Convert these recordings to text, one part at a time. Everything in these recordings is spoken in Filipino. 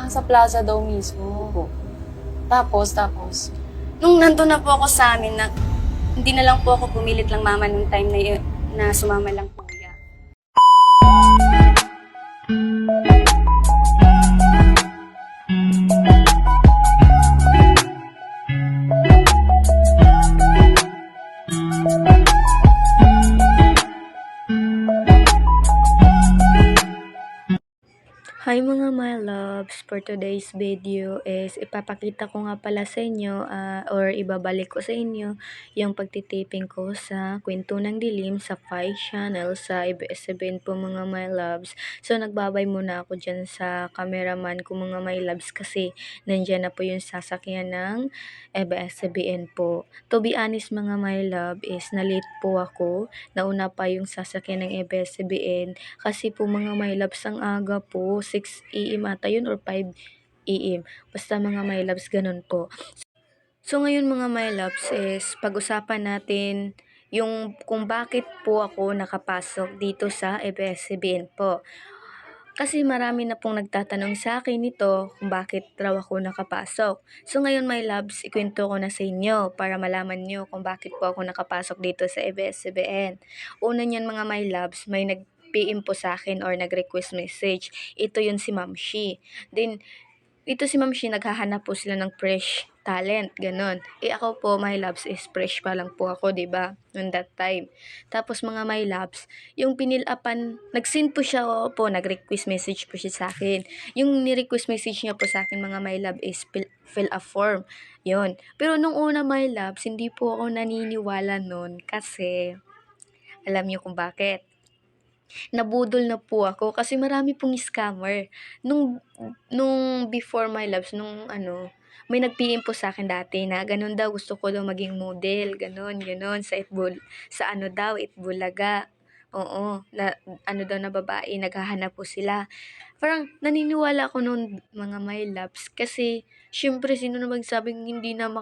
Sa plaza daw mismo. Opo. Tapos. Nung nandun na po ako sa amin, hindi na lang po ako pumilit lang mama nung time na yun, na sumama lang po kuya. Hi mga my loves! For today's video is ipapakita ko nga pala sa inyo or ibabalik ko sa inyo yung pagtitaping ko sa Kwento ng Dilim sa Pi Channel sa ABS-CBN po mga my loves. So nagbabay muna ako dyan sa cameraman ko mga my loves kasi nandyan na po yung sasakyan ng ABS-CBN po. To be honest mga my love is na-late po ako. Nauna pa yung sasakyan ng ABS-CBN kasi po mga my loves ang aga po, 6 AM ata yun or 5 AM. Basta mga my loves, ganun po. So ngayon mga my loves is pag-usapan natin yung kung bakit po ako nakapasok dito sa ABS-CBN po. Kasi marami na pong nagtatanong sa akin nito kung bakit raw ako nakapasok. So ngayon my loves, ikwento ko na sa inyo para malaman nyo kung bakit po ako nakapasok dito sa ABS-CBN. Una niyan mga my loves, may nag-PM po sa akin or nag-request message. Ito yun si Ma'am Shi. Then, ito si Ma'am Shi, naghahanap po sila ng fresh talent, ganun. Ako po, my loves, is fresh pa lang po ako, 'di ba? Noon that time. Tapos mga my loves, yung pinilapan, nag-send po siya po, nag-request message po siya sa akin. Yung ni-request message niya po sa akin, mga my love, is fill a form. Yun. Pero nung una, my loves, hindi po ako naniniwala noon kasi alam niyo kung bakit. Nabudol na po ako kasi marami pong scammer. Nung before my loves, may nag-PM po sa akin dati na ganun daw, gusto ko daw maging model, ganun, ganun, sa ano daw, Itbulaga. Oo, na ano daw na babae, naghahanap po sila. Parang naniniwala ako noon mga my loves kasi syempre sino na magsabing hindi na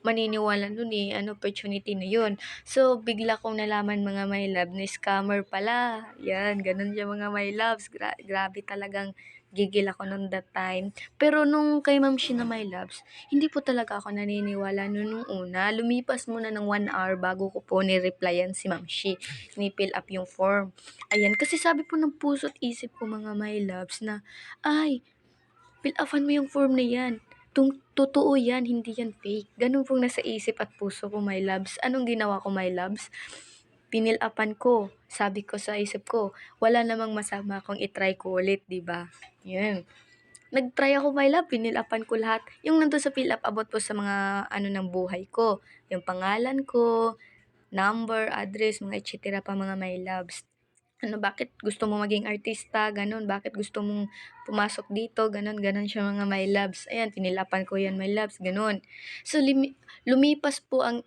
maniniwala nun eh, ano opportunity na yun. So, bigla kong nalaman mga my love na scammer pala. Yan, ganun siya mga my loves. Grabe talagang gigil ako nung that time. Pero nung kay Ma'am Shi na my loves, hindi po talaga ako naniniwala nung una. Lumipas muna ng 1 hour bago ko po ni-replyan si Ma'am Shi. Ni-fill up yung form. Ayan, kasi sabi po ng puso't isip ko mga my loves na, ay, fill upan mo yung form na yan. Totoo yan, hindi yan fake. Ganun pong nasa isip at puso ko, my loves. Anong ginawa ko, my loves? Pinilapan ko. Sabi ko sa isip ko, wala namang masama kung itry ko ulit, di ba? Yan. Nag-try ako, my love. Pinilapan ko lahat. Yung nandun sa fill up, about po sa mga ano ng buhay ko. Yung pangalan ko, number, address, mga etc. pa mga my loves. Bakit gusto mo maging artista, ganun, bakit gusto mong pumasok dito, ganun, ganun siya mga my loves. Ayan, pinilapan ko yan my loves, ganun. So, lumipas po ang,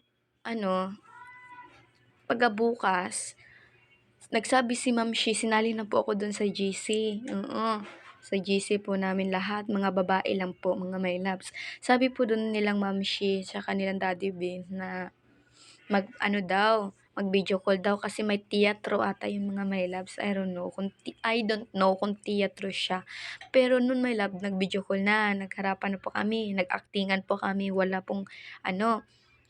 pagkabukas, nagsabi si Ma'am Shi, sinali na po ako dun sa GC. Oo, sa GC po namin lahat, mga babae lang po, mga my loves. Sabi po dun nilang Ma'am Shi, sa kanilang Daddy Bean, na mag-video call daw kasi may teatro ata yung mga my loves. I don't know kung teatro siya. Pero nun my love, nag-video call na, nagharapan na po kami, nag-actingan po kami, wala pong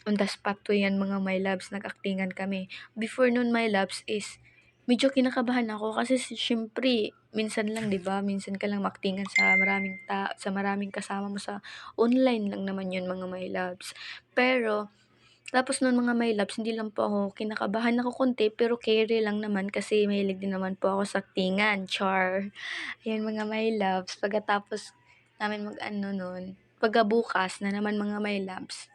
on the spot po yan mga my loves, nag-actingan kami. Before nun my loves is, medyo kinakabahan ako kasi syempre, minsan lang 'di ba? Minsan ka lang maktingan sa maraming kasama mo sa online lang naman 'yun mga my loves. Pero tapos nun mga my loves, hindi lang po ako kinakabahan ako konti pero carry lang naman kasi mahilig din naman po ako sa aktingan, char. Ayan mga my loves, pagkatapos namin mag-ano nun, pagkabukas na naman mga my loves,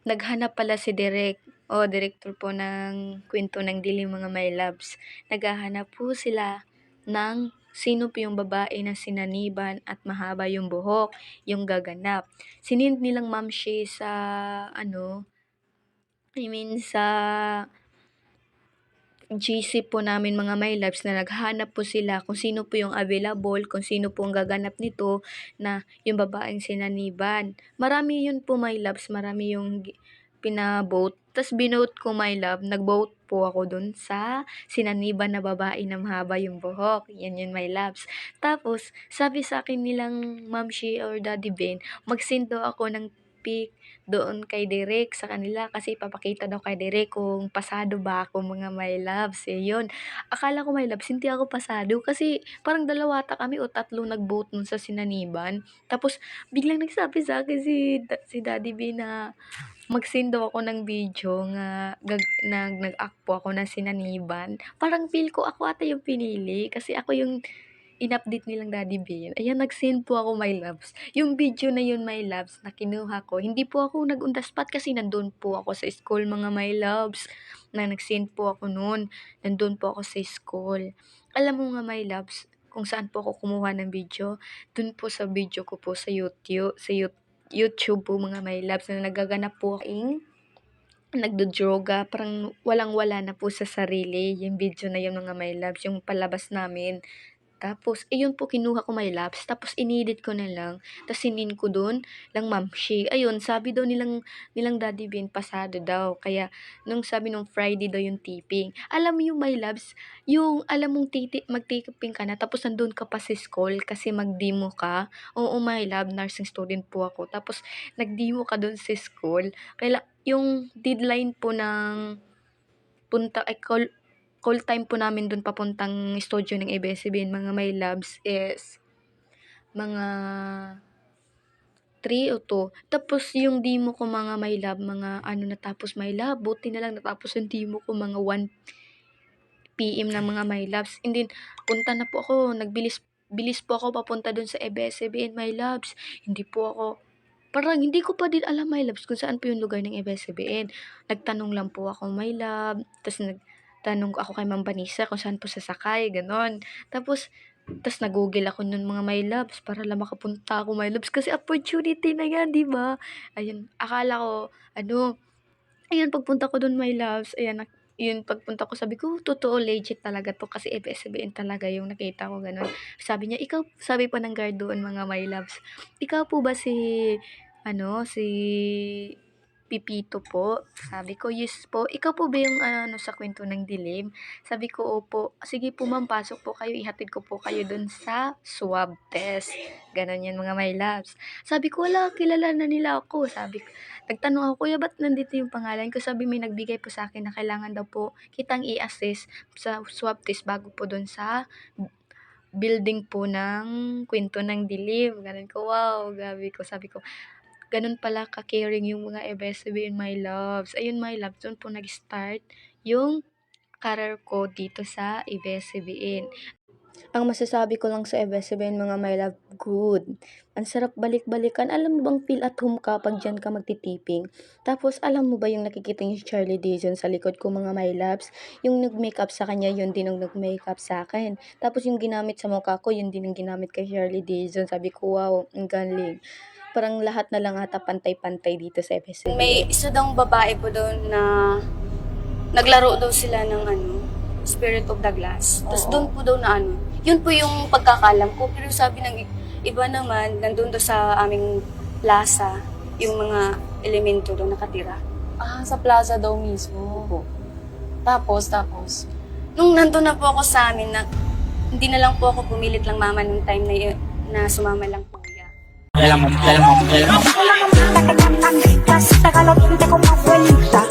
naghanap pala si director po ng Kwento ng Dilim mga my loves. Naghahanap po sila ng sino po yung babae na sinaniban at mahaba yung buhok, yung gaganap. Sinend nilang Ma'am Shi sa sa GC po namin mga my loves na naghahanap po sila kung sino po yung available, kung sino po ang gaganap nito na yung babaeng sinaniban. Marami yun po my loves, marami yung pina-vote. Tas binote ko, my love, nag-vote po ako dun sa sinaniban na babae na mahaba yung buhok. Yan yun, my loves. Tapos, sabi sa akin nilang Ma'am Shi or Daddy Ben, mag-send daw ako ng pic doon kay Derek sa kanila kasi ipapakita daw kay Derek kung pasado ba ako, mga my loves. Eh, yun. Akala ko, my loves, hindi ako pasado kasi parang dalawa ata kami o tatlo nag-vote nun sa sinaniban. Tapos, biglang nagsabi sa akin si Daddy B na mag-send daw ako ng video nga nag-act po ako ng sinaniban. Parang feel ko ako ata yung pinili kasi ako yung in-update nilang Daddy Bean. Ayan, nag-send po ako, my loves. Yung video na yun, my loves, na kinuha ko, hindi po ako nag-on the spot kasi nandun po ako sa school, mga my loves. Na nag-send po ako noon. Nandun po ako sa school. Alam mo nga, my loves, kung saan po ako kumuha ng video? Dun po sa video ko po sa YouTube, YouTube po, mga my loves, na nagaganap po aking nagdodroga, parang walang-wala na po sa sarili, yung video na yun, mga my loves, yung palabas namin. Tapos, ayun po, kinuha ko, my loves, tapos inedit ko na lang, tapos sinin ko dun, lang Ma'am Shi. Ayun, sabi daw nilang Daddy Ben, pasado daw, kaya, nung sabi nung Friday daw yung tipping. Alam mo yung, my loves, yung, alam mong mag-tipping ka na, tapos nandun ka pa sa school, kasi mag-demo ka. Oo, my love, nursing student po ako, tapos, nag-demo ka dun sa school, kaya, yung deadline po ng call time po namin dun papuntang studio ng ABS-CBN, mga my loves, is mga 3 o 2. Tapos yung demo ko, mga my love, mga ano natapos, my love, buti na lang natapos yung demo ko mga 1 PM ng mga my loves. And then, punta na po ako, bilis po ako papunta dun sa ABS-CBN, my loves. Parang hindi ko pa din alam, my loves, kung saan po yung lugar ng ABS-CBN. Nagtanong lang po ako, my love. Tapos nagtanong ako kay Ma'am Vanessa kung saan po sasakay, ganon. Tapos nag-google ako nun, mga my loves, para lang makapunta ako, my loves. Kasi opportunity na yan, di ba? Ayun, akala ko, ayun, pagpunta ko dun, my loves, yun, pagpunta ko, sabi ko, totoo, legit talaga to, kasi ABS-CBN talaga yung nakita ko, ganon. Sabi niya, sabi pa ng guard doon, mga my loves, ikaw po ba si Pipito po? Sabi ko, yes po. Ikaw po ba yung sa kwento ng dilim? Sabi ko, opo. Sige po, ma'am, pasok po kayo. Ihatid ko po kayo dun sa swab test. Ganon yan, mga my loves. Sabi ko, wala, kilala na nila ako. Nagtanong ako, kuya, ba't nandito yung pangalan ko? Sabi, may nagbigay po sa akin na kailangan daw po kitang i-assess sa swab test bago po dun sa building po ng kwento ng dilim. Ganon ko, wow, gabi ko. Sabi ko, ganun pala ka-caring yung mga ABS-CBN, my loves. Ayun, my loves, doon po nag-start yung career ko dito sa ABS-CBN. Ang masasabi ko lang sa ABS-CBN, mga my love, good. Ang sarap balik-balikan. Alam mo bang feel at home ka pag dyan ka magtitiping? Tapos, alam mo ba yung nakikita yung Charlie Dizon sa likod ko, mga my loves? Yung nag-makeup sa kanya, yun din yung nag-makeup sa akin. Tapos, yung ginamit sa mukha ko, yun din yung ginamit kay Charlie Dizon. Sabi ko, wow, ang galing. Parang lahat na lang ata pantay-pantay dito sa ABS-CBN. May isa daw babae po doon na naglaro daw sila ng Spirit of the Glass. Tapos doon po daw na yun po yung pagkakalam ko. Pero sabi ng iba naman, nandun daw sa aming plaza, yung mga elemento daw nakatira. Sa plaza daw mismo. Opo. Tapos. Nung nandun na po ako sa amin, hindi na lang po ako pumilit lang mama nung time na yun, na sumama lang po kuya. Tagalog, hindi ko mabuelita.